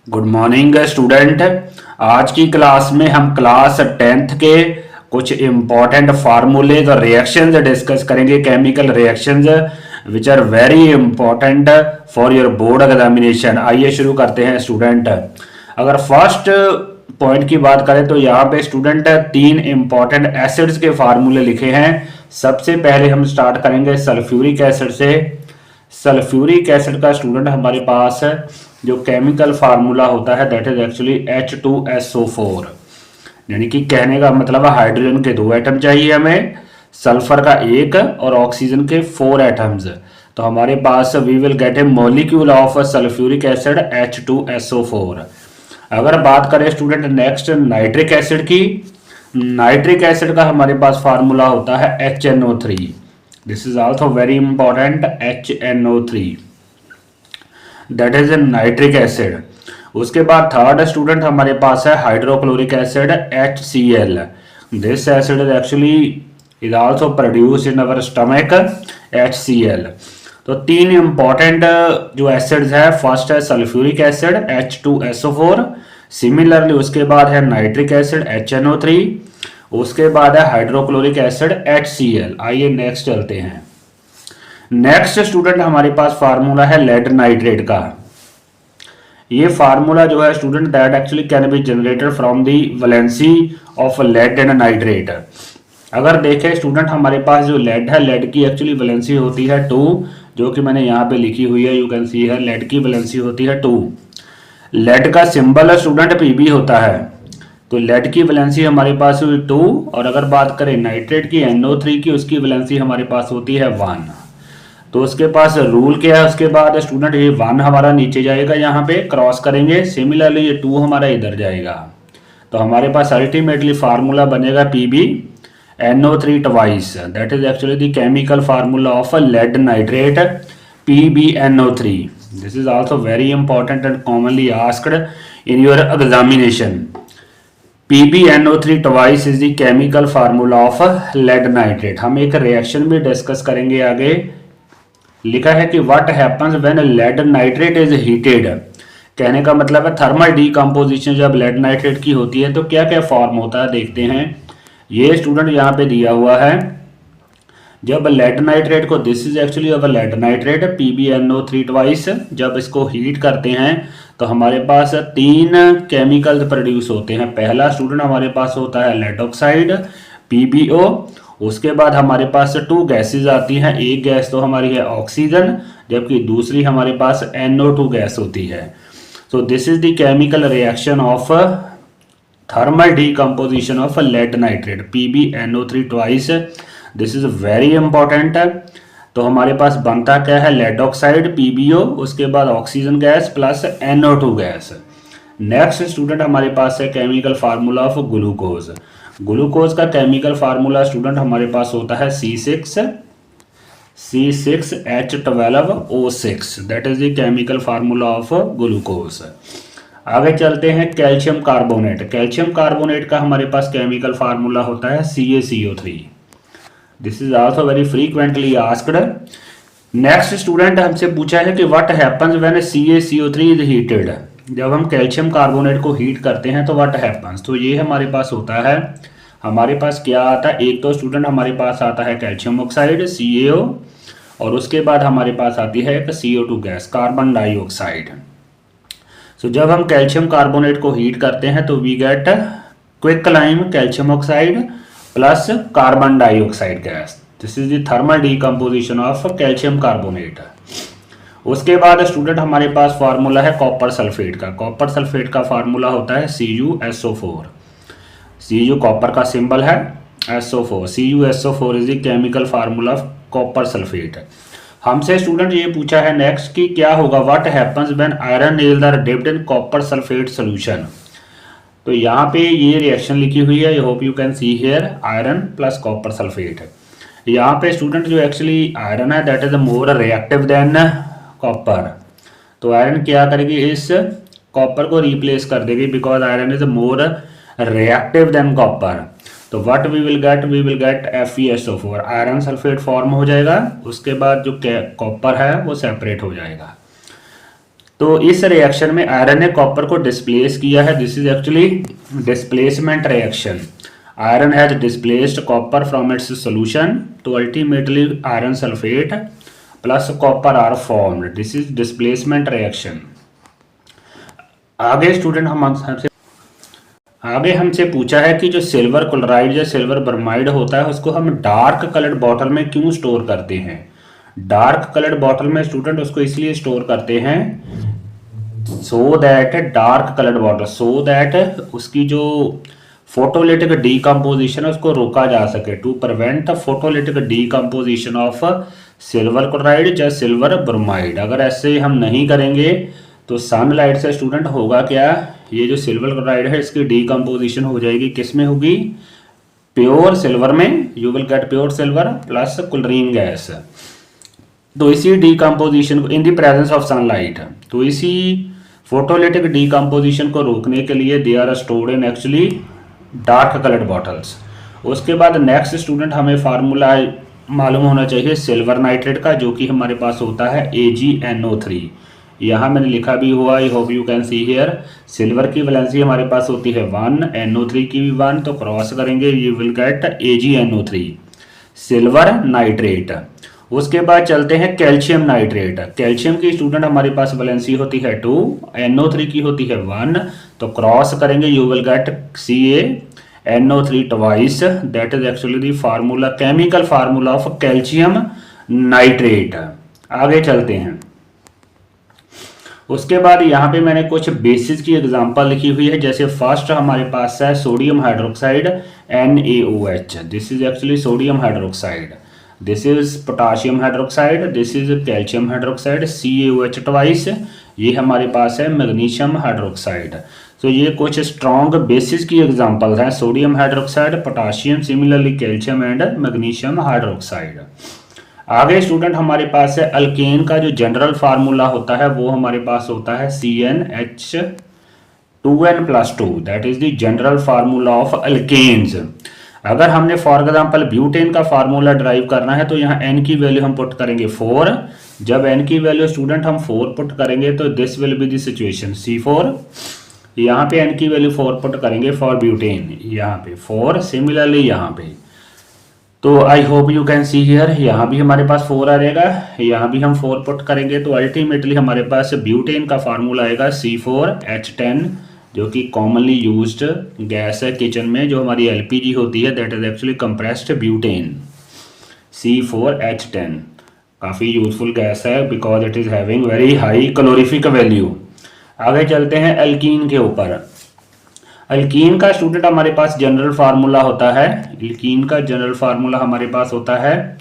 Good morning student. आज की class में हम क्लास 10th के कुछ इम्पॉर्टेंट फार्मूलेज और रिएक्शंस डिस्कस करेंगे, chemical reactions which are very important for your board examination. आइए शुरू करते हैं स्टूडेंट। अगर फर्स्ट पॉइंट की बात करें तो यहाँ पे स्टूडेंट 3 इंपॉर्टेंट एसिड्स के फार्मूले लिखे हैं। सबसे पहले हम स्टार्ट करेंगे सल्फ्यूरिक एसिड से। सल्फ्यूरिक एसिड का स्टूडेंट हमारे पास है जो केमिकल फार्मूला होता है दैट इज एक्चुअली H2SO4, यानी कि कहने का मतलब हाइड्रोजन के 2 एटम चाहिए हमें, सल्फर का 1 और ऑक्सीजन के 4 एटम्स। तो हमारे पास we will get a molecule of sulphuric acid H2SO4। अगर बात करें स्टूडेंट नेक्स्ट नाइट्रिक एसिड की, नाइट्रिक एसिड का हमारे पास फार्मूला होता है HNO3। This is also very important, HNO3 that is nitric acid. उसके बाद थर्ड स्टूडेंट हमारे पास है hydrochloric acid HCl। This acid is actually is also produce in our stomach HCl। तो 3 इंपॉर्टेंट जो एसिड्स है, फर्स्ट है सल्फ्यूरिक एसिड H2SO4, सिमिलरली उसके बाद है नाइट्रिक एसिड HNO3, उसके बाद है हाइड्रोक्लोरिक एसिड HCl। आइए नेक्स्ट चलते हैं। नेक्स्ट स्टूडेंट हमारे पास फार्मूला है लेड नाइट्रेट का। ये फार्मूला जो है student that actually can be generated from the valency of lead and nitrate. अगर देखें स्टूडेंट हमारे पास जो लेड है, लेड की एक्चुअली वैलेंसी होती है 2, जो कि मैंने यहाँ पे लिखी हुई है, यू कैन सी है लेड की वैलेंसी होती है 2। लेड का सिंबल स्टूडेंट Pb होता है, तो लेड की वैलेंसी हमारे पास हुई 2। और अगर बात करें नाइट्रेट की NO3 की, उसकी वैलेंसी हमारे पास होती है 1। तो उसके पास रूल क्या है, उसके बाद स्टूडेंट ये 1 हमारा नीचे जाएगा, यहाँ पे क्रॉस करेंगे, सिमिलरली ये 2 हमारा इधर जाएगा। तो हमारे पास अल्टीमेटली फार्मूला बनेगा PbNO3 twice, that is actually the chemical formula of lead nitrate PbNO3। This is also very important and commonly asked in your examination. PbNO3 twice is the chemical formula of lead nitrate. हम एक reaction भी discuss करेंगे आगे। लिखा है कि what happens when lead nitrate is heated. कहने का मतलब है थर्मल डीकम्पोजिशन जब लेड नाइट्रेट की होती है तो क्या क्या फॉर्म होता है, देखते हैं। ये स्टूडेंट यहाँ पे दिया हुआ है, जब लेड नाइट्रेट को, this is actually our lead nitrate PbNO3 twice, जब इसको हीट करते हैं तो हमारे पास 3 केमिकल प्रोड्यूस होते हैं। पहला स्टूडेंट हमारे पास होता है लेड ऑक्साइड PbO, उसके बाद हमारे पास 2 गैसेज आती हैं। एक गैस तो हमारी है ऑक्सीजन, जबकि दूसरी हमारे पास NO2 गैस होती है। So this is the chemical reaction of thermal decomposition of lead nitrate PbNO3 twice. This is very important. तो हमारे पास बनता क्या है, लेड ऑक्साइड PbO, उसके बाद oxygen gas plus NO2 gas. Next student हमारे पास है chemical formula of glucose. Glucose का केमिकल फार्मूला स्टूडेंट हमारे पास होता है C6H12O6, that is the chemical formula of glucose. आगे चलते हैं कैल्शियम कार्बोनेट। कैल्शियम कार्बोनेट का हमारे पास केमिकल फार्मूला होता है CaCO3। This is also very frequently asked. Next student हमसे पूछा है कि what happens when CaCO3 is heated. जब हम कैल्शियम कार्बोनेट को हीट करते हैं तो व्हाट हैपन्स, तो ये हमारे पास होता है, हमारे पास क्या आता है, एक तो स्टूडेंट हमारे पास आता है कैल्शियम ऑक्साइड CaO, और उसके बाद हमारे पास आती है एक CO2 गैस, कार्बन डाइऑक्साइड। सो जब हम कैल्शियम कार्बोनेट को हीट करते हैं तो we get quicklime calcium oxide plus carbon dioxide gas. This is the thermal decomposition of calcium carbonate. उसके बाद स्टूडेंट हमारे पास फार्मूला है कॉपर सल्फेट का। कॉपर सल्फेट का फार्मूला होता है CuSO4। Cu कॉपर का सिंबल है, SO4, CuSO4 is the chemical formula of copper sulphate. हमसे स्टूडेंट ये पूछा है नेक्स्ट कि क्या होगा, what happens when iron nails are dipped in copper sulphate solution. तो यहाँ पे ये रिएक्शन लिखी हुई है, I hope you can see here, iron plus copper sulphate. यहाँ पे स्टूडेंट जो एक्चुअली आयरन है that is more reactive than copper. तो आयरन क्या करेगी, इस कॉपर को रिप्लेस कर देगी, because iron is more reactive than copper. तो what we will get FeSO4, iron sulphate form हो जाएगा, उसके बाद जो कॉपर है वो सेपरेट हो जाएगा। तो इस रिएक्शन में आयरन ने कॉपर को डिस्प्लेस किया है, this is actually displacement reaction. Iron has displaced copper from its solution, तो ultimately iron sulphate plus copper are formed, this is displacement reaction. आगे स्टूडेंट हमसे पूछा है कि जो सिल्वर क्लोराइड या सिल्वर ब्रोमाइड होता है उसको हम डार्क कलर्ड बॉटल में क्यों स्टोर करते हैं। डार्क कलर्ड बॉटल में स्टूडेंट उसको इसलिए स्टोर करते हैं so that dark coloured bottle, so that उसकी जो फोटोलिटिक डीकम्पोजिशन है उसको रोका जा सके, to prevent photolytic decomposition of silver chloride या सिल्वर ब्रोमाइड। अगर ऐसे हम नहीं करेंगे तो सनलाइट से स्टूडेंट होगा क्या, ये जो सिल्वर क्लोराइड है इसकी डीकम्पोजिशन हो जाएगी, किस में होगी, प्योर सिल्वर में, you will get pure silver plus chlorine gas. तो इसी डीकम्पोजिशन को in the presence of sunlight, तो इसी फोटोलिटिक डीकम्पोजिशन को रोकने के लिए they are stored in actually dark coloured bottles. उसके बाद नेक्स्ट स्टूडेंट हमें फार्मूला मालूम होना चाहिए सिल्वर नाइट्रेट का, जो कि हमारे पास होता है AgNO3। यहाँ मैंने लिखा भी हुआ, आई hope you can see here, silver की वैलेंसी हमारे पास होती है 1, NO3 की भी 1, तो क्रॉस करेंगे you will gate AgNO3 silver nitrate. उसके बाद चलते हैं कैल्शियम नाइट्रेट। कैल्शियम की स्टूडेंट हमारे पास वैलेंसी होती है 2, NO3 की होती है 1, तो क्रॉस करेंगे you will gate CaNO3 twice, that is actually the formula, chemical formula of calcium nitrate. आगे चलते हैं। उसके बाद यहाँ पे मैंने कुछ बेसिस की एग्जांपल लिखी हुई है, जैसे फर्स्ट हमारे पास है sodium hydroxide NaOH, this is actually sodium hydroxide, this is potassium hydroxide, this is calcium hydroxide, CaOH twice, ये हमारे पास है मैग्नीशियम हाइड्रोक्साइड। तो ये कुछ स्ट्रॉन्ग बेसिस की एग्जांपल्स हैं, sodium hydroxide, potassium, similarly calcium and magnesium hydroxide. आगे स्टूडेंट हमारे पास है अल्केन का जो जनरल फार्मूला होता है वो हमारे पास होता है CnH2n+2, that is the general formula of alkanes. अगर हमने फॉर एग्जांपल ब्यूटेन का फार्मूला ड्राइव करना है तो यहाँ n की वैल्यू हम पुट करेंगे 4, जब n की वैल्यू स्टूडेंट हम 4 पुट करेंगे तो this will be the situation C4, यहाँ पे n की वैल्यू 4 पुट करेंगे फॉर ब्यूटेन, यहाँ पे 4, सिमिलरली यहाँ पे, तो आई hope you can see here, यहाँ भी हमारे पास 4 आ जाएगा, यहाँ भी हम 4 पुट करेंगे, तो अल्टीमेटली हमारे पास ब्यूटेन का फार्मूला आएगा C4H10, जो कि कॉमनली यूज्ड गैस है किचन में, जो हमारी LPG होती है, that is actually compressed butane, C4H10 काफ़ी यूजफुल गैस है because it is having very high calorific value. आगे चलते हैं एल्कीन के ऊपर। अल्कीन का स्टूडेंट हमारे पास जनरल फार्मूला होता है, अल्कीन का जनरल फार्मूला हमारे पास होता है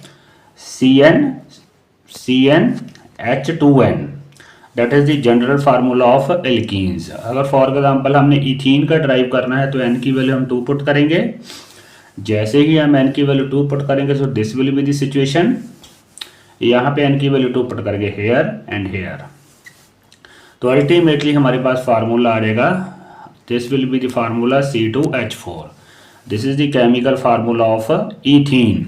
CnH2n, that is the general formula of alkenes. अगर फॉर एग्जांपल हमने इथीन का ड्राइव करना है तो n की वैल्यू हम 2 पुट करेंगे, जैसे ही हम n की वैल्यू 2 पुट करेंगे so this will be the situation, यहाँ पे n की वैल्यू 2 पुट करेंगे हेयर एंड हेयर, तो अल्टीमेटली हमारे पास फार्मूला आ जाएगा, this will be the formula C2H4, this is the chemical formula of ethene।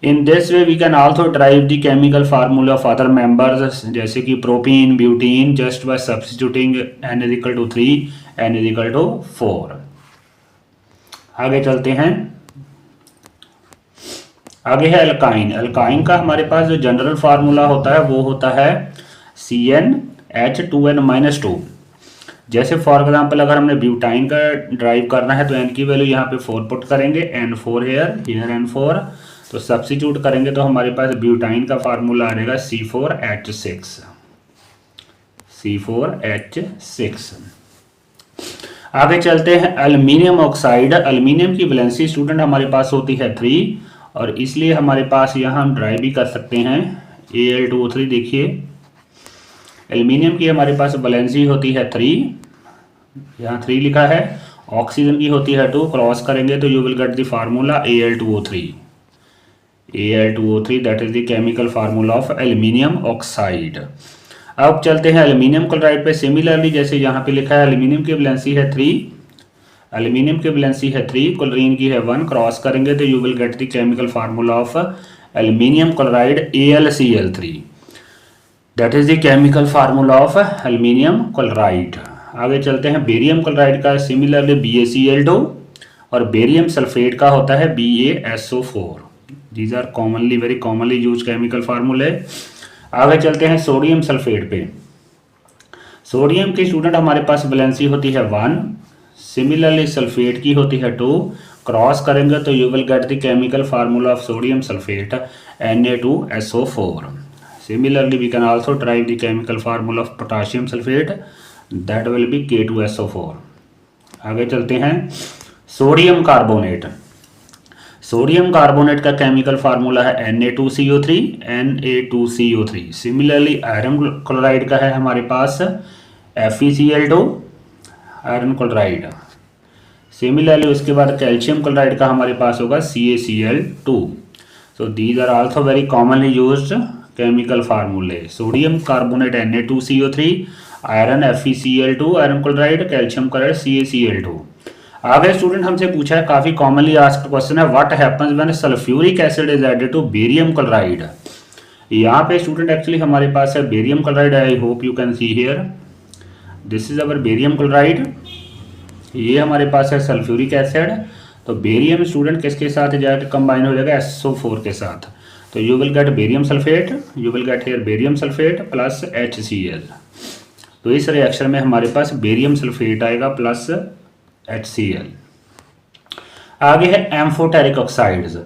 in this way we can also derive the chemical formula of other members जैसे कि propene, butene, just by substituting n is equal to 3, n is equal to 4। आगे चलते हैं। आगे है alkyne. Alkyne का हमारे पास जो जनरल फार्मूला होता है वो होता है CnH2n-2। जैसे फॉर एग्जांपल अगर हमने ब्यूटाइन का ड्राइव करना है तो n की वैल्यू यहाँ पे 4 पुट करेंगे, N4 हेयर N4, तो सब्स्टिट्यूट करेंगे तो हमारे पास ब्यूटाइन का फार्मूला आ जाएगा C4H6। आगे चलते हैं एल्युमिनियम ऑक्साइड। एल्युमिनियम की वैलेंसी स्टूडेंट हमारे पास होती है 3, और इसलिए हमारे पास यहाँ हम ड्राइव भी कर सकते हैं Al2O3। देखिए एल्युमिनियम की हमारे पास वैलेंसी होती है 3, यहाँ 3 लिखा है, ऑक्सीजन की होती है 2, क्रॉस करेंगे तो you will get the formula Al2O3, that is the chemical formula of aluminium oxide. अब चलते हैं एल्युमिनियम क्लोराइड पे। सिमिलरली जैसे यहाँ पे लिखा है एल्युमिनियम की वैलेंसी है 3, क्लोरीन की है 1, क्रॉस करेंगे तो you will get the chemical formula of aluminium chloride AlCl3। That is the chemical formula of aluminium chloride. आगे चलते हैं, बेरियम क्लोराइड का सिमिलरली BaCl2 और बेरियम सल्फेट का होता है BaSO4। These are commonly very commonly use chemical फार्मूले। आगे चलते हैं सोडियम सल्फेट पे। सोडियम की स्टूडेंट हमारे पास वैलेंसी होती है 1, सिमिलरली सल्फेट की होती है 2। क्रॉस करेंगे तो you will get the chemical formula of sodium sulphate Na2SO4। Similarly, we can also derive the chemical formula of potassium sulfate, that will be K2SO4। आगे चलते हैं, सोडियम कार्बोनेट। सोडियम कार्बोनेट का chemical formula है Na2CO3। Similarly iron chloride का है हमारे पास FeCl2 iron chloride. Similarly उसके बाद कैल्शियम क्लोराइड का हमारे पास होगा CaCl2। So these are also very commonly used chemical फार्मूले। Sodium carbonate Na2CO3, iron FeCl2 iron chloride, calcium chloride CaCl2। आगे स्टूडेंट हमसे पूछा है, काफी कॉमनली आस्क्ड क्वेश्चन है, what happens when sulphuric acid is added to barium chloride. यहाँ पे student actually हमारे पास है barium chloride. I hope you can see here, this is our barium chloride. ये हमारे पास है सल्फ्यूरिक एसिड। तो बेरियम स्टूडेंट किसके साथ जाकर कंबाइन हो जाएगा, SO4 के साथ। तो you will gate barium sulphate, you will get here barium sulphate plus HCl। तो इस रिएक्शन में हमारे पास बेरियम सल्फेट आएगा प्लस HCl। आगे है एम्फोटेरिक ऑक्साइड्स।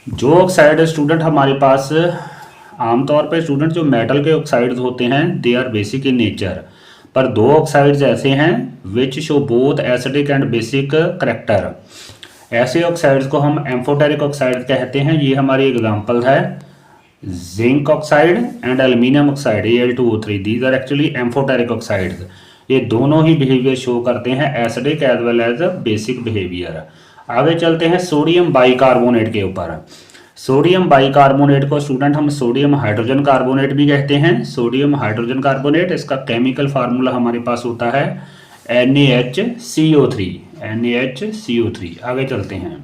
जो ऑक्साइड स्टूडेंट हमारे पास आमतौर पे स्टूडेंट जो मेटल के ऑक्साइड्स होते हैं they are basic in nature, पर दो ऑक्साइड्स ऐसे हैं which show both acidic and basic character. ऐसे ऑक्साइड्स को हम एम्फोटेरिक ऑक्साइड कहते हैं। ये हमारी एग्जांपल है zinc oxide and aluminium oxide Al2O3। These are actually amphoteric oxides. ये दोनों ही बिहेवियर शो करते हैं acidic as well as basic behaviour. आगे चलते हैं सोडियम बाइकार्बोनेट के ऊपर। सोडियम बाइकार्बोनेट को स्टूडेंट हम सोडियम हाइड्रोजन कार्बोनेट भी कहते हैं। सोडियम हाइड्रोजन कार्बोनेट, इसका केमिकल फार्मूला हमारे पास होता है NaHCO3। आगे चलते हैं,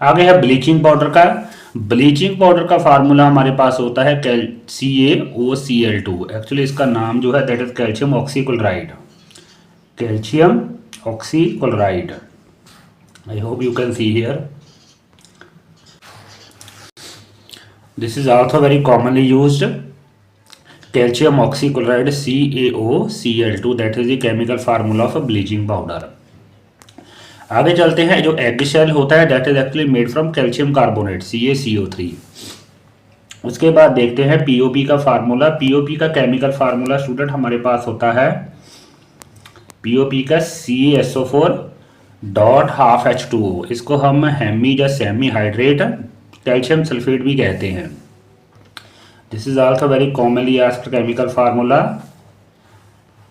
आगे है ब्लीचिंग पाउडर का। ब्लीचिंग पाउडर का फार्मूला हमारे पास होता है CaOCl2। एक्चुअली इसका नाम जो है that is calcium oxychloride. Calcium oxychloride, I hope you can see here, this is also very commonly used calcium oxychloride CaOCl2, that is the chemical formula of bleaching powder. आगे चलते हैं, जो egg shell होता है that is actually made from calcium carbonate CaCO3। उसके बाद देखते हैं POP का फार्मूला। POP का केमिकल फार्मूला स्टूडेंट हमारे पास होता है POP का CaSO4.12H2O। इसको हम हेमी या सेमी हाइड्रेट कैल्शियम सल्फेट भी कहते हैं। This is also very commonly asked chemical formula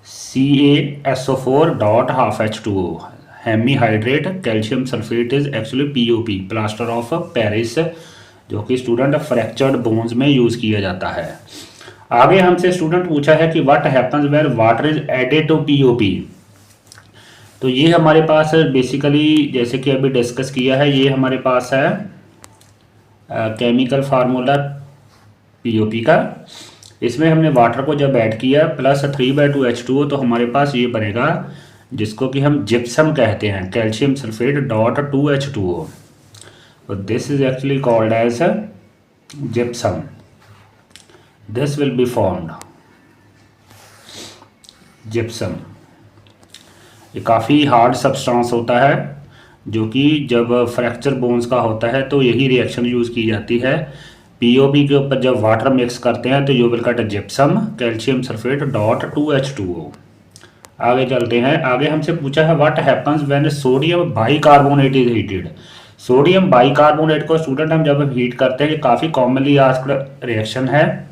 CaSO4.12H2O। Hemi hydrate calcium sulphate is actually POP, plaster of Paris, जो कि स्टूडेंट फ्रैक्चर्ड बोन्स में यूज किया जाता है। आगे हमसे स्टूडेंट पूछा है कि what happens when water is added to POP। तो ये हमारे पास बेसिकली जैसे कि अभी डिस्कस किया है, ये हमारे पास है केमिकल फार्मूला POP का। इसमें हमने वाटर को जब ऐड किया प्लस 3/2H2O, तो हमारे पास ये बनेगा जिसको कि हम जिप्सम कहते हैं, कैल्शियम सल्फेट .2H2O। तो this is actually called as gypsum. This will be formed gypsum. ये काफ़ी हार्ड सब्सटेंस होता है जो कि जब फ्रैक्चर बोन्स का होता है तो यही रिएक्शन यूज़ की जाती है। POP के ऊपर जब वाटर मिक्स करते हैं तो you will gate gypsum calcium sulphate .2H2O। आगे चलते हैं, आगे हमसे पूछा है what happens when sodium bicarbonate is heated. Sodium bicarbonate को स्टूडेंट हम जब हीट करते हैं, ये काफ़ी कॉमनली आस्क्ड रिएक्शन है।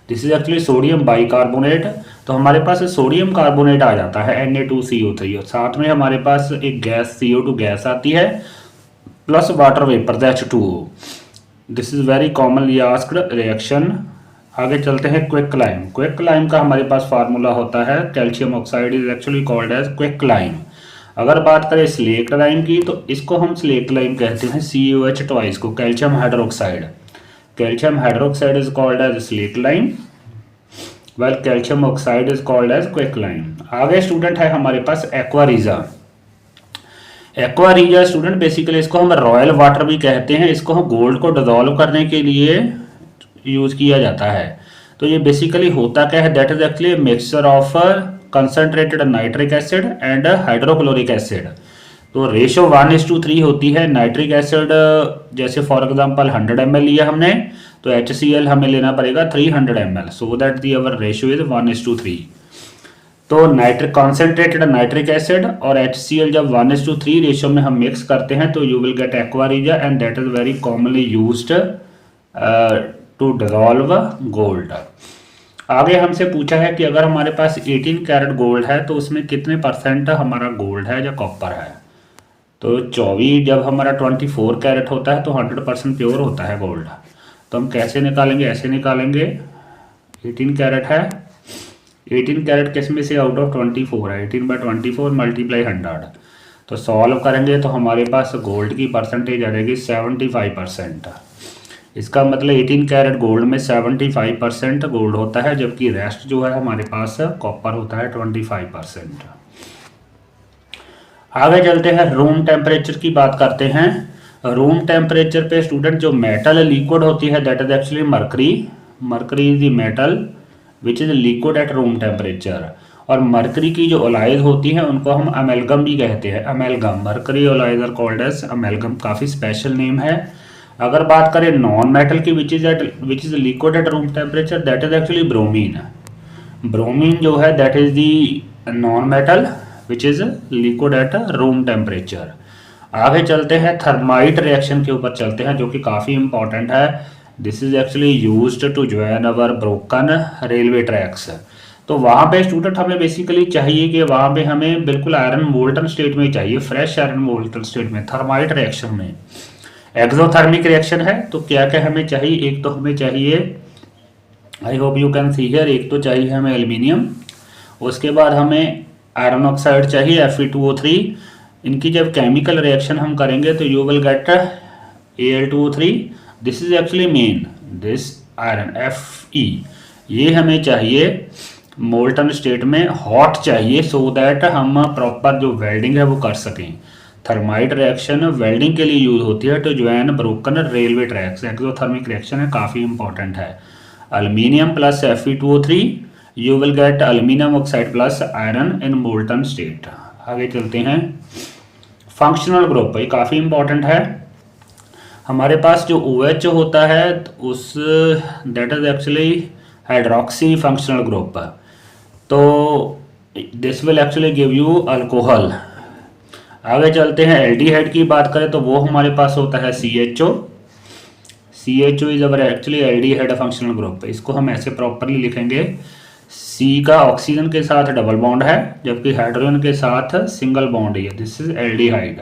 This is actually sodium bicarbonate. तो हमारे पास सोडियम कार्बोनेट आ जाता है Na2CO3 और साथ में हमारे पास एक गैस CO2 गैस आती है plus water vapour H2O। This is very commonly asked reaction. आगे चलते हैं क्विकलाइम। क्विकलाइम का हमारे पास फार्मूला होता है calcium oxide is actually called as quicklime. अगर बात करें स्लेक्ट लाइम की तो इसको हम स्लेक्ट लाइम कहते हैं COH2 को, calcium hydroxide. Calcium hydroxide is called as slate lime, well calcium oxide is called as quick lime. आगे स्टूडेंट है हमारे पास एक्वारीजा। एक्वारीजा स्टूडेंट बेसिकली इसको हम रॉयल वाटर भी कहते हैं, इसको हम गोल्ड को डिजोल्व करने के लिए यूज किया जाता है। तो ये बेसिकली होता क्या है, that is actually mixture of concentrated nitric acid and hydrochloric acid. तो रेशो 1:3 होती है। नाइट्रिक एसिड जैसे फॉर एग्जांपल 100 ml लिया हमने, तो HCl हमें लेना पड़ेगा 300 ml, so that the our ratio is 1:3। तो नाइट्रिक कॉन्सेंट्रेटेड नाइट्रिक एसिड और HCl जब 1:3 रेशियो में हम मिक्स करते हैं तो you will get aqua regia, and that is very commonly used to dissolve gold. आगे हमसे पूछा है कि अगर हमारे पास 18 कैरेट गोल्ड है तो उसमें कितने % हमारा गोल्ड है या कॉपर है। तो 24 जब हमारा 24 कैरेट होता है तो 100% प्योर होता है गोल्ड। तो हम कैसे निकालेंगे, ऐसे निकालेंगे। 18 कैरेट है, 18 कैरेट किस में से आउट ऑफ 24 है, 18/24 मल्टीप्लाई 100। तो सॉल्व करेंगे तो हमारे पास गोल्ड की परसेंटेज आ जाएगी 75%। इसका मतलब 18 कैरेट गोल्ड में 75% गोल्ड होता है, जबकि रेस्ट जो है हमारे पास कॉपर होता है 25%। आगे चलते हैं, रूम टेम्परेचर की बात करते हैं। रूम टेम्परेचर पे स्टूडेंट जो मेटल लिक्विड होती है that is actually mercury. Mercury is the metal which is liquid at room temperature. और मरकरी की जो ओलाइज होती है उनको हम अमेलगम भी कहते हैं, amalgam. Mercury ओलाइज are called as amalgam, काफ़ी स्पेशल नेम है। अगर बात करें नॉन मेटल की which is liquid at room temperature, that is actually bromine. Bromine जो है that is the non metal which is liquid at room temperature. आगे चलते हैं, थर्माइट रिएक्शन के ऊपर चलते हैं जो कि काफ़ी इंपॉर्टेंट है। This is actually used to join our broken railway tracks. तो वहाँ पे स्टूडेंट हमें बेसिकली चाहिए कि वहाँ पे हमें बिल्कुल आयरन मोल्टन स्टेट में चाहिए, फ्रेश आयरन मोल्टन स्टेट में। थर्माइट रिएक्शन में एक्सोथर्मिक रिएक्शन है तो क्या क्या हमें चाहिए, एक तो हमें चाहिए, आई hope you can see here, एक तो चाहिए हमें एल्यूमिनियम, उसके बाद हमें आयरन ऑक्साइड चाहिए Fe2O3। इनकी जब केमिकल रिएक्शन हम करेंगे तो you will gate Al2O3। This is actually main, this iron Fe ये हमें चाहिए मोल्टन स्टेट में, हॉट चाहिए, सो दैट हम प्रॉपर जो वेल्डिंग है वो कर सकें। थर्माइट रिएक्शन वेल्डिंग के लिए यूज होती है to join broken railway tracks. Exothermic reaction है, काफ़ी इंपॉर्टेंट है। Aluminium plus Fe2O3 you will get aluminium oxide plus iron in molten state. आगे चलते हैं, फंक्शनल ग्रुप, ये काफ़ी इंपॉर्टेंट है। हमारे पास जो OH होता है उस that is actually hydroxy functional group. तो this will actually give you alcohol. आगे चलते हैं, एल्डिहाइड की बात करें तो वो हमारे पास होता है CHO। CHO is our actually aldehyde functional group. इसको हम ऐसे प्रॉपरली लिखेंगे, C का ऑक्सीजन के साथ डबल बॉन्ड है जबकि हाइड्रोजन के साथ सिंगल बॉन्ड है, दिस इज एल्डिहाइड।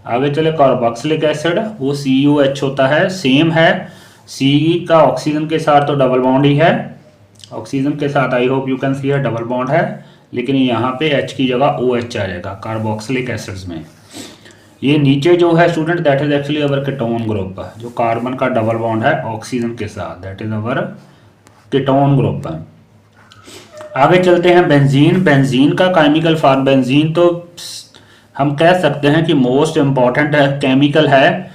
आगे चले, कार्बोक्सिलिक एसिड वो CuH होता है, सेम है, C का ऑक्सीजन के साथ तो डबल बॉन्ड ही है, ऑक्सीजन के साथ I hope you can see double bond है, लेकिन यहाँ पे H की जगह OH आ जाएगा कार्बोक्सिलिक एसिड्स में। ये नीचे जो है student that is actually our ketone group, जो कार्बन का डबल बॉन्ड है ऑक्सीजन के साथ, that is our ketone group. आगे चलते हैं, बेंजीन। बेंजीन का केमिकल फॉर्म, बेंजीन तो हम कह सकते हैं कि मोस्ट इम्पॉर्टेंट केमिकल है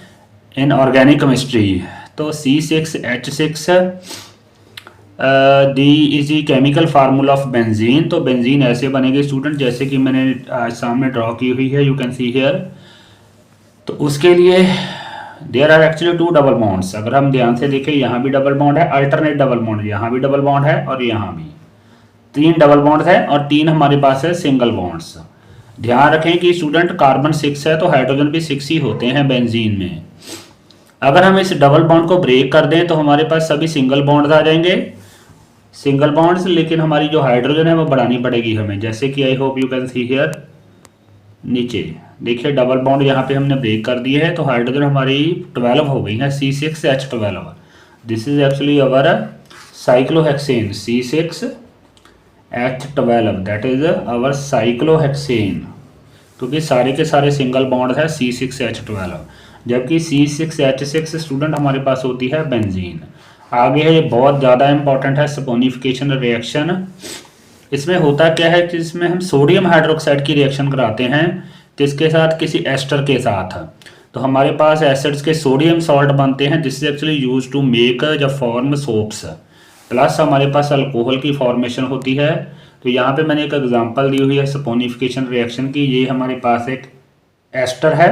इन ऑर्गेनिक केमिस्ट्री। तो C6H6 the is the chemical formula of benzene. तो बेंजीन ऐसे बनेगी स्टूडेंट जैसे कि मैंने आज सामने ड्रॉ की हुई है, यू कैन सी हियर। तो उसके लिए there are actually 2 double bonds. अगर हम ध्यान से देखें यहाँ भी डबल बॉन्ड है, अल्टरनेट डबल बॉन्ड, यहाँ भी डबल बॉन्ड है और यहाँ भी 3 डबल बॉन्ड है और 3 हमारे पास है सिंगल बॉन्ड्स। ध्यान रखें कि स्टूडेंट कार्बन 6 है तो हाइड्रोजन भी 6 ही होते हैं बेंजीन में। अगर हम इस डबल बॉन्ड को ब्रेक कर दें तो हमारे पास सभी सिंगल बॉन्ड्स आ जाएंगे, सिंगल बॉन्ड्स, लेकिन हमारी जो हाइड्रोजन है वो बढ़ानी पड़ेगी हमें, जैसे कि आई hope you can see here. नीचे देखिए डबल बॉन्ड यहाँ पे हमने ब्रेक कर दिए है तो हाइड्रोजन हमारी 12 हो गई है, C6H12। This is actually our cyclohexane, C6H12 that is our cyclohexane, क्योंकि सारे के सारे सिंगल बॉन्ड है C6H12, जबकि C6H6 स्टूडेंट हमारे पास होती है बेंजीन। आगे है, ये बहुत ज़्यादा इंपॉर्टेंट है, सपोनिफिकेशन रिएक्शन। इसमें होता क्या है कि इसमें हम सोडियम हाइड्रोक्साइड की रिएक्शन कराते हैं किसके साथ, किसी एस्टर के साथ। तो हमारे पास एसिड्स के सोडियम सॉल्ट बनते हैं, this is actually use to make the form soaps. Plus हमारे पास अल्कोहल की फॉर्मेशन होती है। तो यहाँ पे मैंने एक एग्जांपल दी हुई है सपोनिफिकेशन रिएक्शन की। ये हमारे पास एक एस्टर है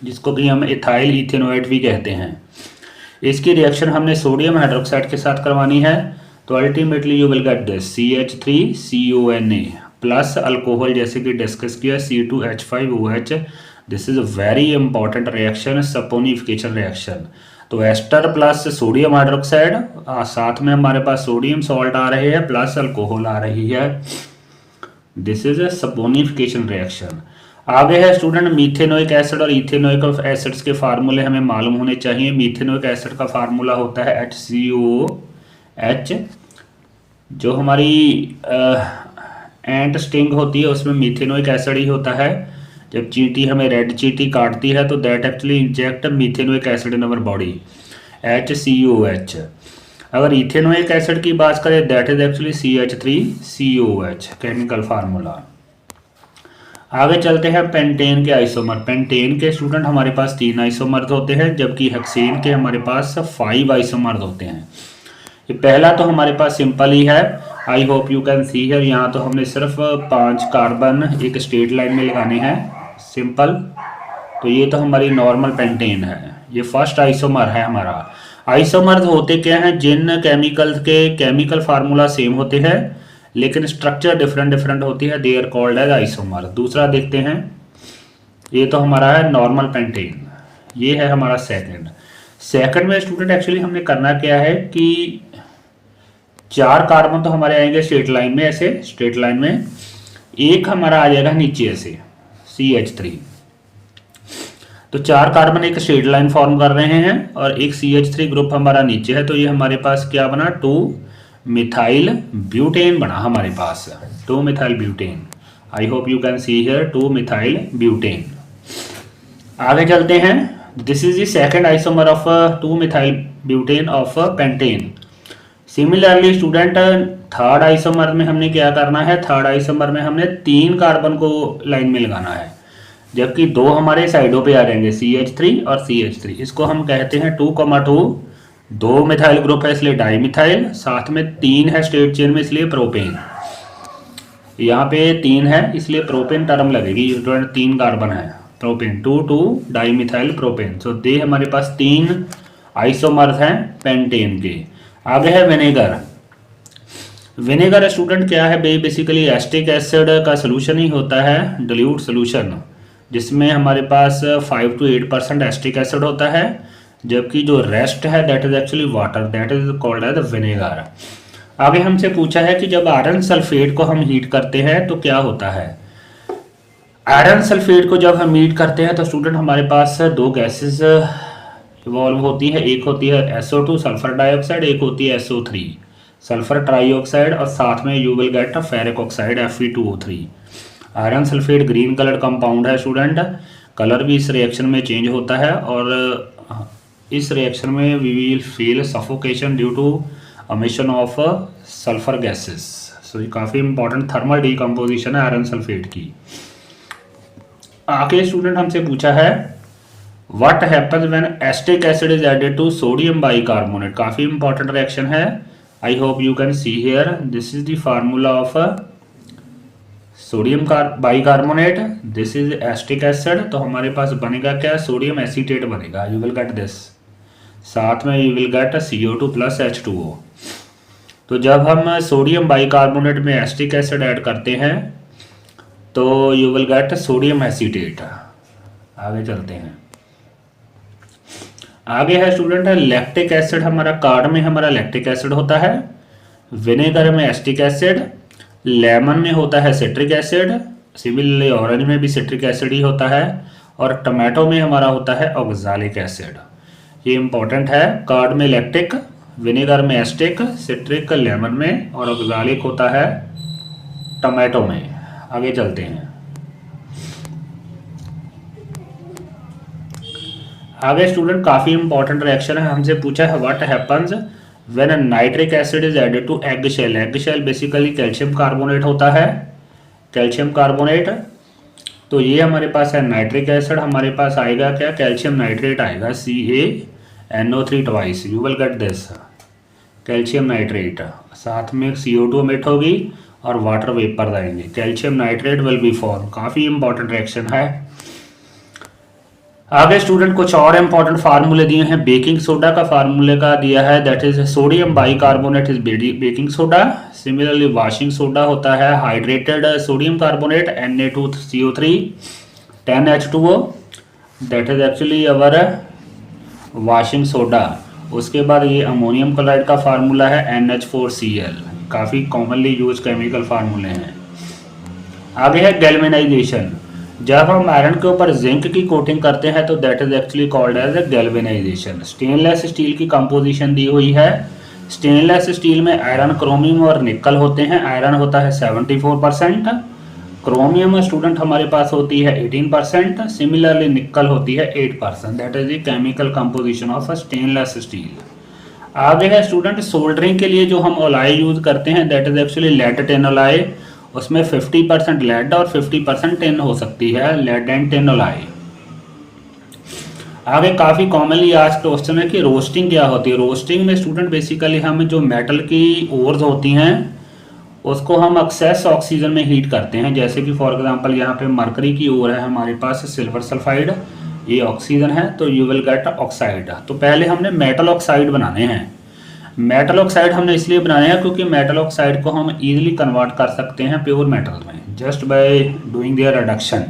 जिसको कि हम इथाइल इथेनोएट भी कहते हैं। इसकी रिएक्शन हमने सोडियम हाइड्रोक्साइड के साथ करवानी है। तो ultimately you will get this CH3CONA plus alcohol जैसे कि डिस्कस किया C2H5OH। This is a very important reaction, saponification reaction. तो एस्टर प्लस सोडियम हाइड्रोक्साइड, साथ में हमारे पास सोडियम सॉल्ट आ रहे हैं प्लस अल्कोहल आ रही है। This is a saponification reaction. आगे है स्टूडेंट मीथेनोइक एसिड और इथेनोइक एसिड्स के फार्मूले हमें मालूम होने चाहिए। मीथेनोइक एसिड का फार्मूला होता है HCOH। जो हमारी एंट स्टिंग होती है उसमें मीथेनोइक एसिड ही होता है। जब चींटी हमें रेड चींटी काटती है तो that actually inject methanoic acid in our body, HCOH। अगर इथेनोइक एसिड की बात करें that is actually CH3COH chemical formula. आगे चलते हैं पेंटेन के आइसोमर। पेंटेन के स्टूडेंट हमारे पास 3 आइसोमर्स होते हैं, जबकि हेक्सेन के हमारे पास 5 आइसोमर्स होते हैं। ये पहला तो हमारे पास सिंपल ही है, I hope you can see here. यहाँ तो हमने सिर्फ 5 कार्बन एक स्ट्रेट लाइन में लगाने हैं, सिंपल। तो ये तो हमारी नॉर्मल पेंटेन है, ये फर्स्ट आइसोमर है हमारा। आइसोमर्स होते क्या हैं, जिन केमिकल्स के केमिकल फार्मूला सेम होते हैं लेकिन स्ट्रक्चर डिफरेंट होती है, they are called as isomer. दूसरा देखते हैं, ये तो हमारा है नॉर्मल पेंटेन, ये है हमारा सेकंड में स्टूडेंट एक्चुअली हमने करना क्या है कि 4 कार्बन तो हमारे आएंगे स्ट्रेट लाइन में, ऐसे स्ट्रेट लाइन में। एक हमारा आ जाएगा नीचे ऐसे CH3। तो 4 कार्बन एक स्ट्रेट लाइन फॉर्म कर रहे हैं और एक CH3 ग्रुप हमारा नीचे है। तो ये हमारे पास क्या बना, 2 मिथाइल ब्यूटेन बना हमारे पास, 2 methyl butane. I hope you can see here 2 methyl butane. आगे चलते हैं, this is the second isomer of 2 methyl butane of pentane. Similarly student third isomer में हमने क्या करना है, थर्ड आइसोमर में हमने 3 कार्बन को लाइन में लगाना है, जबकि 2 हमारे साइडों पे आ जाएंगे CH3 और CH3। इसको हम कहते हैं 2,2, 2 मिथाइल ग्रुप है इसलिए डाईमिथाइल, साथ में 3 है स्ट्रेट चेन में इसलिए प्रोपेन। यहाँ पे 3 है इसलिए प्रोपेन टर्म लगेगी, 3 कार्बन है, प्रोपेन 2 डाईमिथाइल प्रोपेन। सो दे हमारे पास 3 आइसोमर्स हैं पेंटेन के। आगे है विनेगर। विनेगर स्टूडेंट क्या है, बेसिकली एस्टिक एसिड का सोल्यूशन ही होता है, डिल्यूट सोल्यूशन, जिसमें हमारे पास 5 to 8% एस्टिक एसिड होता है, जबकि जो रेस्ट है that is actually water, that is called as vinegar. आगे हमसे पूछा है कि जब आयरन सल्फेट को हम हीट करते हैं तो क्या होता है। आयरन सल्फेट को जब हम हीट करते हैं तो स्टूडेंट हमारे पास 2 गैसेस इवॉल्व होती है, एक होती है SO2 सल्फर डाइऑक्साइड, एक होती है SO3 सल्फर ट्राइऑक्साइड, और साथ में you will gate ferric oxide Fe2O3। Iron sulphate green colour compound है स्टूडेंट, कलर भी इस रिएक्शन में चेंज होता है और इस रिएक्शन में we will feel suffocation due to emission of sulphur gases. So ये काफ़ी इंपॉर्टेंट थर्मल डिकम्पोजिशन है आयरन सल्फेट की। आगे स्टूडेंट हमसे पूछा है what happens when acetic acid is added to sodium bicarbonate. काफ़ी इंपॉर्टेंट रिएक्शन है, I hope you can see here, this is the formula of sodium bicarbonate, this is acetic acid. तो हमारे पास बनेगा क्या, सोडियम एसीटेट बनेगा, यू विल गेट दिस, साथ में you will gate CO2 plus H2O। तो जब हम सोडियम बाइकार्बोनेट में एस्टिक एसिड ऐड करते हैं तो you will gate sodium acetate. आगे चलते हैं, आगे है स्टूडेंट लैक्टिक एसिड। हमारा कार्ड में हमारा लैक्टिक एसिड होता है, विनेगर में एस्टिक एसिड, लेमन में होता है सिट्रिक एसिड, सिमिलरली ऑरेंज में भी सिट्रिक एसिड ही होता है, और टमाटो में हमारा होता है ऑक्सालिक एसिड। ये इंपॉर्टेंट है, कार्ड में लैक्टिक, विनेगर में एस्टिक, सिट्रिक लेमन में, और ऑक्सालिक होता है टमाटो में। आगे चलते हैं, आगे स्टूडेंट काफ़ी इंपॉर्टेंट रिएक्शन है, हमसे पूछा है what happens when nitric acid is added to egg shell basically calcium carbonate होता है, कैल्शियम कार्बोनेट। तो ये हमारे पास है नाइट्रिक एसिड, हमारे पास आएगा क्या, कैल्शियम नाइट्रेट आएगा, CaNO3 twice, you will get this calcium nitrate. साथ में CO2 एमिट होगी और वाटर वेपर आएंगे, calcium nitrate will be form. काफ़ी इंपॉर्टेंट रिएक्शन है। आगे स्टूडेंट कुछ और इंपॉर्टेंट फार्मूले दिए हैं। बेकिंग सोडा का फार्मूले का दिया है, that is sodium bicarbonate is baking soda. Similarly washing soda होता है hydrated sodium carbonate Na2CO3 10H2O, that is actually our washing soda. उसके बाद ये अमोनियम क्लोराइड का फार्मूला है NH4Cl, काफ़ी कॉमनली यूज केमिकल फार्मूले हैं। आगे है गैल्वेनाइजेशन। जब हम आयरन के ऊपर जिंक की कोटिंग करते हैं तो that is actually called as a galvanisation. Stainless steel की कंपोजिशन दी हुई है। स्टेनलेस स्टील में आयरन, क्रोमियम और निकल होते हैं। आयरन होता है 74%, क्रोमियम स्टूडेंट हमारे पास होती है 18%, सिमिलरली निकल होती है 8%। That is the chemical composition of a stainless steel. आगे है स्टूडेंट सोल्डरिंग के लिए जो हम ओलाई यूज करते हैं, that is actually lead tin alloy. उसमें 50% लेड और 50% टिन हो सकती है, लेड एंड टिन ओलाई। आगे काफ़ी कॉमनली आज क्वेश्चन है कि रोस्टिंग क्या होती है। रोस्टिंग में स्टूडेंट बेसिकली हम जो मेटल की ओर्स होती हैं उसको हम एक्सेस ऑक्सीजन में हीट करते हैं। जैसे कि फॉर एग्जांपल यहाँ पे मरकरी की ओर है हमारे पास सिल्वर सल्फाइड, ये ऑक्सीजन है, तो यू विल गेट ऑक्साइड। तो पहले हमने मेटल ऑक्साइड बनाने हैं। मेटल ऑक्साइड हमने इसलिए बनाए हैं क्योंकि मेटल ऑक्साइड को हम इजीली कन्वर्ट कर सकते हैं प्योर मेटल में just by doing their reduction.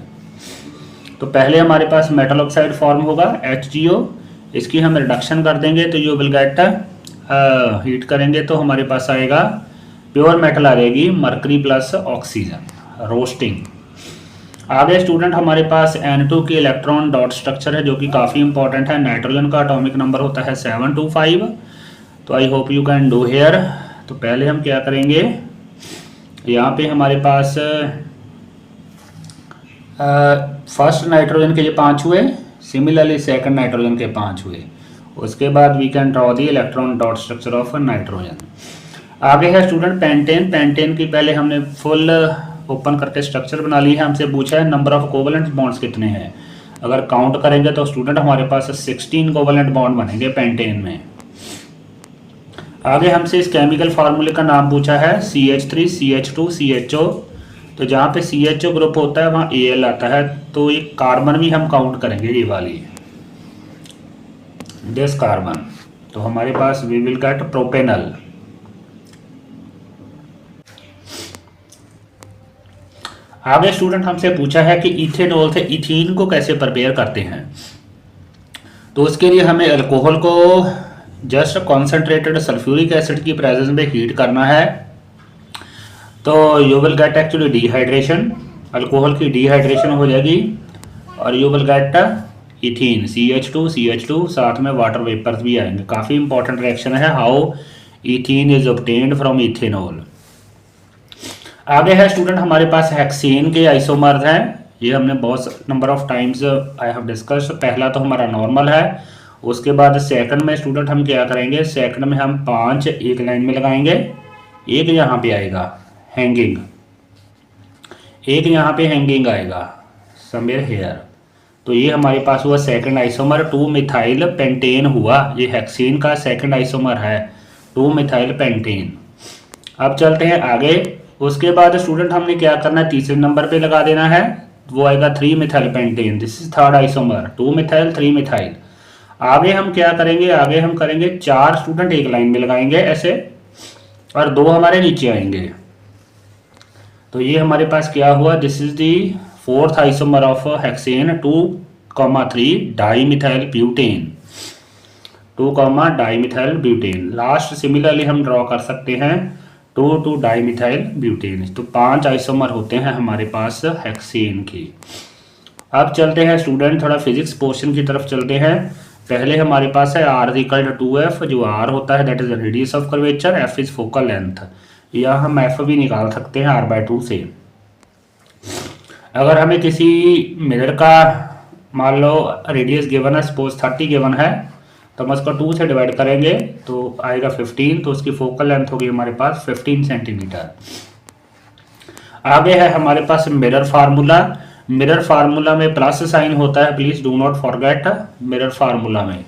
तो पहले हमारे पास मेटल ऑक्साइड फॉर्म होगा HgO, इसकी हम रिडक्शन कर देंगे तो यू विल गेट हीट करेंगे तो हमारे पास आएगा प्योर मेटल आ जाएगी, मरकरी प्लस ऑक्सीजन, रोस्टिंग। आगे स्टूडेंट हमारे पास N2 की इलेक्ट्रॉन डॉट स्ट्रक्चर है जो कि काफ़ी इंपॉर्टेंट है। नाइट्रोजन का एटॉमिक नंबर होता है 725। तो आई hope you can do here. तो पहले हम क्या करेंगे, यहाँ पे हमारे पास फर्स्ट नाइट्रोजन के ये 5 हुए, सिमिलरली सेकंड नाइट्रोजन के 5 हुए। उसके बाद we can draw the electron dot structure of nitrogen. आगे है स्टूडेंट पेंटेन। पेंटेन की पहले हमने फुल ओपन करके स्ट्रक्चर बना ली है। हमसे पूछा है नंबर ऑफ कोवलेंट बॉन्ड्स कितने हैं। अगर काउंट करेंगे तो स्टूडेंट हमारे पास 16 कोवलेंट बॉन्ड बनेंगे पेंटेन में। आगे हमसे इस केमिकल फार्मूले का नाम पूछा है CH3 CH2 CHO। तो जहाँ पे CHO ग्रुप होता है वहाँ Al आता है, तो ये कार्बन भी हम काउंट करेंगे, ये वाली दिस कार्बन। तो हमारे पास वी विल गेट प्रोपेनल। आगे स्टूडेंट हमसे पूछा है कि इथेनॉल से इथीन को कैसे प्रिपेयर करते हैं। तो उसके लिए हमें अल्कोहल को जस्ट कॉन्सेंट्रेटेड सल्फ्यूरिक एसिड की प्रेजेंस में हीट करना है। तो you will get actually dehydration, alcohol की डिहाइड्रेशन हो जाएगी और you will gate ethene CH2 साथ में वाटर वेपर्स भी आएंगे। काफ़ी इंपॉर्टेंट रिएक्शन है, how ethene is obtained from ethanol. आगे है स्टूडेंट हमारे पास हेक्सेन के आइसोमर्स हैं। ये हमने बहुत number of times I have discuss. पहला तो हमारा नॉर्मल है, उसके बाद सेकंड में स्टूडेंट हम क्या करेंगे, सेकंड में हम 5 एक लाइन में लगाएंगे, एक यहाँ पे आएगा हैंगिंग, एक यहाँ पे हैंगिंग आएगा समवेयर हेयर। तो ये हमारे पास हुआ सेकंड आइसोमर 2 मिथाइल पेंटेन हुआ। ये हेक्सेन का सेकंड आइसोमर है 2 मिथाइल पेंटेन। अब चलते हैं आगे। उसके बाद स्टूडेंट हमने क्या करना है, तीसरे नंबर पे लगा देना है, वो आएगा 3 methyl pentane. This is third isomer 2 methyl 3 methyl. आगे हम क्या करेंगे, आगे हम करेंगे 4 स्टूडेंट एक लाइन में लगाएंगे ऐसे और 2 हमारे नीचे आएंगे। तो ये हमारे पास क्या हुआ, this is the fourth isomer of hexane 2,3 di methyl butane, 2, di methyl butane. Last similarly हम ड्रॉ कर सकते हैं 2 डाई मिथाइल ब्यूटेन। तो 5 आइसोमर होते हैं हमारे पास हेक्सेन की। अब चलते हैं स्टूडेंट थोड़ा फिजिक्स पोर्शन की तरफ चलते हैं। पहले हमारे पास है R=2F, जो R होता है that is radius of curvature, F is focal length, या हम F भी निकाल सकते हैं R/2 से। अगर हमें किसी मिरर का मान लो रेडियस गिवन है, सपोज 30 गिवन है, तो हम इसको 2 से डिवाइड करेंगे तो आएगा 15, तो उसकी फोकल लेंथ होगी हमारे पास 15 सेंटीमीटर। आगे है हमारे पास मिरर फार्मूला। मिरर फार्मूला में प्लस साइन होता है, please do not forget. Mirror formula में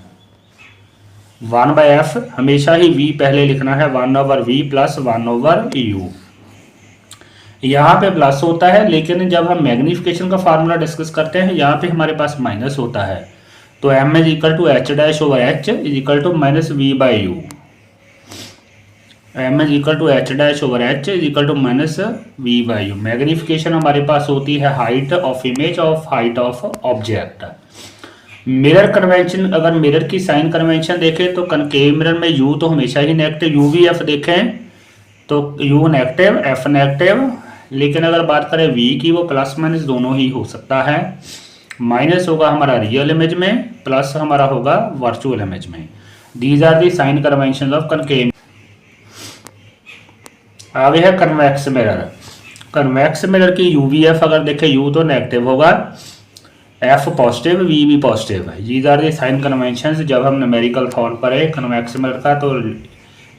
1/f हमेशा ही v पहले लिखना है, 1/v प्लस 1/u। यहाँ पे प्लस होता है, लेकिन जब हम मैग्निफिकेशन का फार्मूला डिस्कस करते हैं यहाँ पे हमारे पास माइनस होता है। तो m is equal to h dash over h is equal to minus v by u. m is equal to h dash over h is equal to minus v by u. Magnification हमारे पास होती है height of image of height of object. Mirror convention, अगर mirror की sign convention देखें तो concave mirror में u तो हमेशा ही नेगेटिव, u v f देखें तो u नेगेटिव f नेगेटिव, लेकिन अगर बात करें v की वो प्लस माइनस दोनों ही हो सकता है। माइनस होगा हमारा रियल इमेज में, प्लस हमारा होगा वर्चुअल इमेज में। These are the sign convention of concave. आगे है कन्वेक्स मिरर। कन्वेक्स मिरर की UVF अगर देखें u तो नेगेटिव होगा, f पॉजिटिव, v भी पॉजिटिव है। These are the sign convention जब हम न्यूमेरिकल थॉट पढ़े कन्वेक्स मिरर का, तो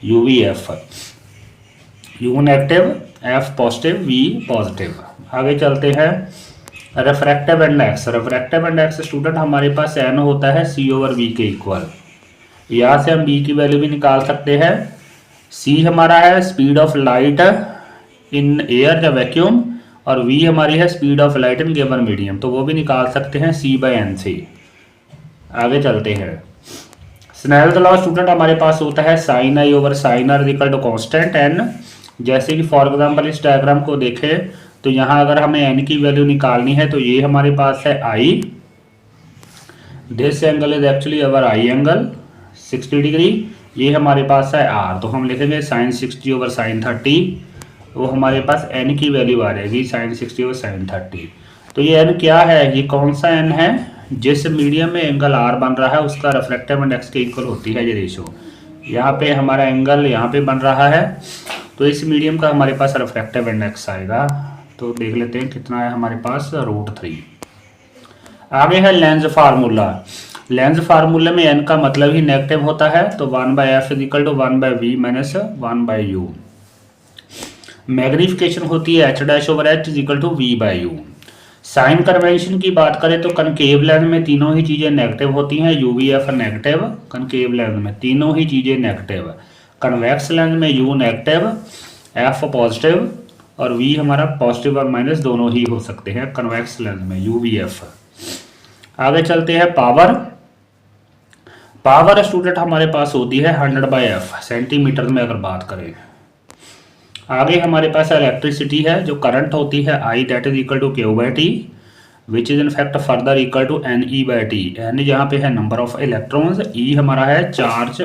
UVF u negative, f positive, v positive. आगे चलते हैं refractive index. Refractive index student हमारे पास n होता है c/v के इक्वल। यहाँ से हम b की वैल्यू भी निकाल सकते हैं। c हमारा है speed of light in air या वैक्यूम, और v हमारी है speed of light in given medium, तो वो भी निकाल सकते हैं c/n से। आगे चलते हैं स्नेल्स लॉ स्टूडेंट हमारे पास होता है sin i over sin r equal to constant n। जैसे कि फॉर एग्जांपल इस डायग्राम को देखें तो यहाँ अगर हमें n की वैल्यू निकालनी है तो ये हमारे पास है i, this angle is actually our i angle 60 degree, ये हमारे पास है r, तो हम लिखेंगे sin 60 ओवर sin 30, वो हमारे पास n की वैल्यू आ जाएगी sin 60 ओवर sin 30। तो ये n क्या है, ये कौन सा n है, जिस मीडियम में एंगल r बन रहा है उसका रिफ्रैक्टिव इंडेक्स के इक्वल होती है ये रेशो। यहाँ पे हमारा एंगल यहाँ पे बन रहा है, तो इस मीडियम का हमारे पास रिफ्रैक्टिव इंडेक्स आएगा। तो देख लेते हैं कितना है हमारे पास, √3। आगे है लेंस फार्मूला। लेंस फार्मूले में n का मतलब ही नेगेटिव होता है, तो 1/f is equal to 1/v minus 1/u। Magnification होती है h dash over h is equal to v by u. Sign convention की बात करें तो कनकेव लेंस में तीनों ही चीज़ें नेगेटिव होती हैं, UVF नेगेटिव, कनकेव लेंस में तीनों ही चीज़ें नेगेटिव। कन्वेक्स लेंस में u नेगेटिव, f पॉजिटिव और v हमारा पॉजिटिव और माइनस दोनों ही हो सकते हैं कन्वेक्स लेंस में, UVF। आगे चलते हैं पावर। पावर स्टूडेंट हमारे पास होती है 100/f सेंटीमीटर में अगर बात करें। आगे हमारे पास इलेक्ट्रिसिटी है, जो करंट होती है I that is equal to Q/T which is in fact further equal to NE/T। N यहाँ पे है नंबर ऑफ इलेक्ट्रॉन्स, E हमारा है चार्ज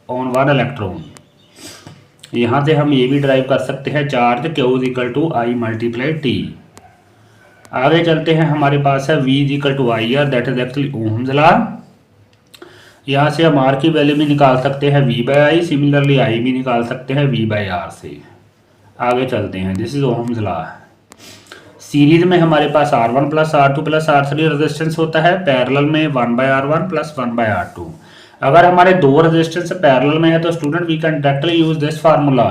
ऑन वन इलेक्ट्रॉन। यहाँ से हम ये भी ड्राइव कर सकते हैं charge Q is equal to I multiply T। आगे चलते हैं हमारे पास है V is equal to IR that is actually Ohm's law. यहाँ से हम R की वैल्यू भी निकाल सकते हैं V/I, सिमिलरली I भी निकाल सकते हैं V/R से। आगे चलते हैं, this is Ohm's law. Series में हमारे पास R1 plus R2 plus R3 resistance होता है, पैरेलल में 1/R1 प्लस 1/R2। अगर हमारे दो रेजिस्टेंस पैरेलल में है तो student we can directly use this formula,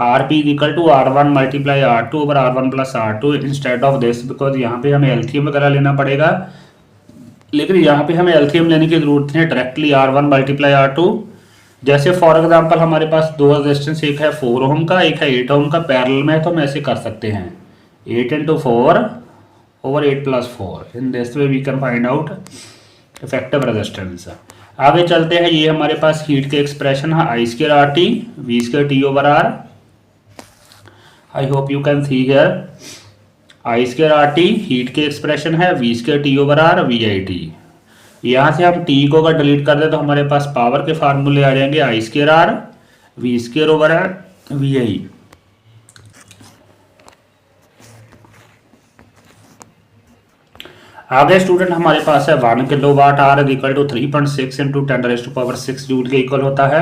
RP is equal to R1 multiply R2 over R1 plus R2 instead of this, because यहाँ पे हमें एल्सियम वगैरह लेना पड़ेगा, लेकिन यहाँ पे हमें एल्सियम लेने की जरूरत नहीं है, डायरेक्टली R1 मल्टीप्लाई R2। जैसे फॉर एग्जांपल हमारे पास दो रेजिस्टेंस, एक है 4 ओम का, एक है 8 ओम का, पैरेलल में है, तो हम ऐसे कर सकते हैं 8 × 4 over 8 + 4। In this way we can find out effective resistance. आगे चलते हैं, ये हमारे पास हीट के एक्सप्रेशन है I² RT V² T over R। I hope you can see here I² RT heat के एक्सप्रेशन है, V² T over R VIT। यहाँ से हम T को अगर डिलीट कर दें तो हमारे पास पावर के फार्मूले आ जाएंगे I² R V² over R VI। आगे स्टूडेंट हमारे पास है 1 kilowatt hour is equal to 3.6 × 10⁻⁶ joule के इक्वल होता है।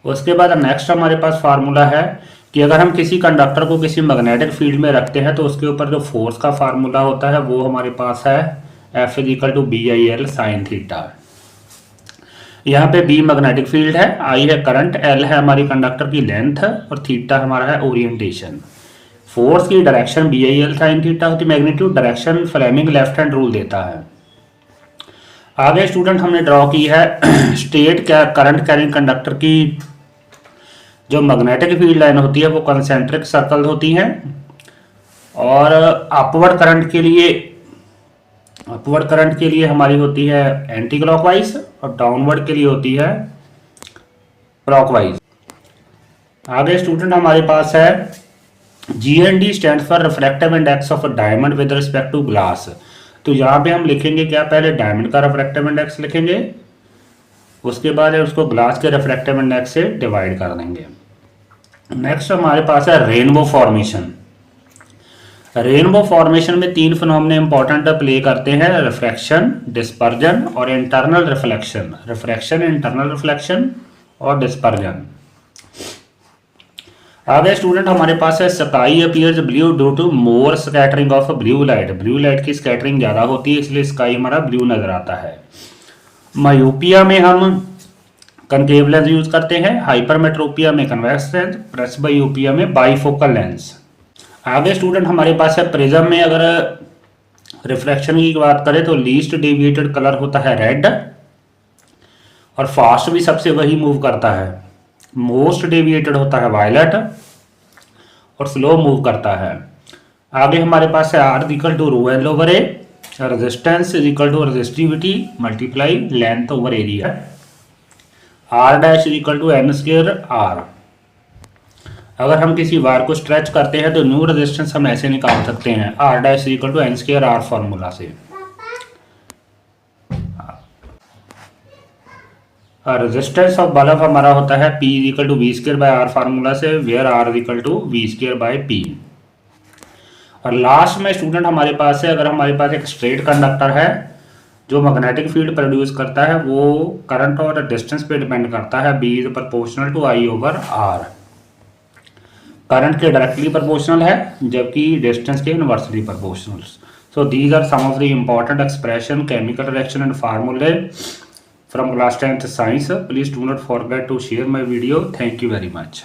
उसके बाद नेक्स्ट हमारे पास फार्मूला है कि अगर हम किसी कंडक्टर को किसी मैग्नेटिक फील्ड में रखते हैं तो उसके ऊपर जो फोर्स का फार्मूला होता है वो हमारे पास है F is equal to BIL sin θ। यहाँ पे बी मैग्नेटिक फील्ड है, आई है करंट, एल है हमारी कंडक्टर की लेंथ और थीटा हमारा है ओरिएंटेशन। फोर्स की direction B I L sine theta होती है, magnitude direction Fleming left hand rule देता है। आगे स्टूडेंट हमने ड्रॉ की है स्टेट करंट कैरिंग कंडक्टर की जो मैग्नेटिक फील्ड लाइन होती है वो कंसेंट्रिक सर्कल होती है, और अपवर्ड करंट के लिए हमारी होती है एंटी क्लॉकवाइज और डाउनवर्ड के लिए होती है क्लॉकवाइज। आगे स्टूडेंट हमारे पास है GND stand for refractive index of diamond with respect to glass. तो यहाँ पे हम लिखेंगे क्या, पहले डायमंड का रिफ्रैक्टिव इंडेक्स लिखेंगे, उसके बाद उसको ग्लास के रिफ्रैक्टिव इंडेक्स से डिवाइड कर देंगे। नेक्स्ट हमारे पास है रेनबो फॉर्मेशन। रेनबो फॉर्मेशन में 3 फिनोमेना इंपॉर्टेंट प्ले करते हैं, रिफ्रैक्शन, डिस्पर्जन और internal reflection. Refraction, internal reflection और डिस्पर्जन। आगे स्टूडेंट हमारे पास है sky appears blue due to more scattering of blue light. Blue light की स्कैटरिंग ज़्यादा होती है इसलिए स्काई हमारा ब्लू नजर आता है। मायोपिया में हम कनकेव लेंस यूज करते हैं, हाइपरमेट्रोपिया में कन्वेक्स लेंस, प्रेसबायोपिया में बाइफोकल लेंस। आगे स्टूडेंट हमारे पास है प्रिज्म में अगर रिफ्लेक्शन की बात करें तो लीस्ट डेविएटेड कलर होता है रेड, और फास्ट भी सबसे वही मूव करता है। मोस्ट डेविएटेड होता है वायलेट और स्लो मूव करता है। आगे हमारे पास है R equal to rho L over A, resistance is equal to resistivity multiply length over area, R dash equal to N square R। अगर हम किसी वायर को स्ट्रेच करते हैं तो न्यू रेजिस्टेंस हम ऐसे निकाल सकते हैं, R dash equal to N square R formula से। रेजिस्टेंस ऑफ बल्ब हमारा होता है P equal to V square by R formula से, where R equal to V square by P। और लास्ट में स्टूडेंट हमारे पास है, अगर हमारे पास एक स्ट्रेट कंडक्टर है जो मैग्नेटिक फील्ड प्रोड्यूस करता है वो करंट और डिस्टेंस पे डिपेंड करता है, B is proportional to I over R। Current के डायरेक्टली प्रोपोर्शनल है जबकि डिस्टेंस के inversely proportional. So these are some of the important expression, chemical reaction and फार्मूले from class 10th science. Please do not forget to share my video. Thank you very much.